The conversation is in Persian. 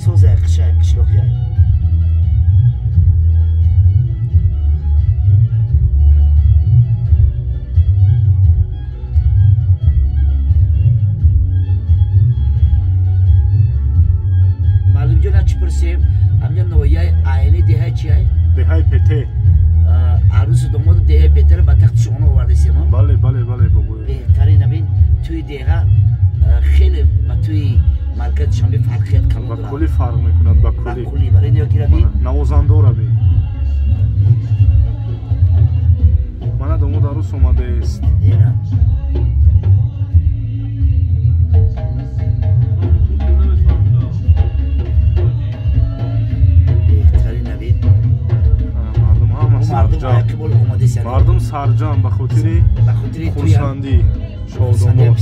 سوزه قشه قشلوقیه معلوم جانا چی پرسیم همجا نوعیه آینه دیه چیه؟ دیه پته عروس دوماد دیه پته رو با تخت شما آورده سیما؟ بله بله بله بابوی بهترین نبین توی دیگه خیلی با توی مرکز شما فرقیت کلان دارد با کلی فرق میکنند با کلی برای نیا که بین نوازنده را بین من دوماد عروس اومده است اینا مردم سرجم به خاطر خورسندی شادمان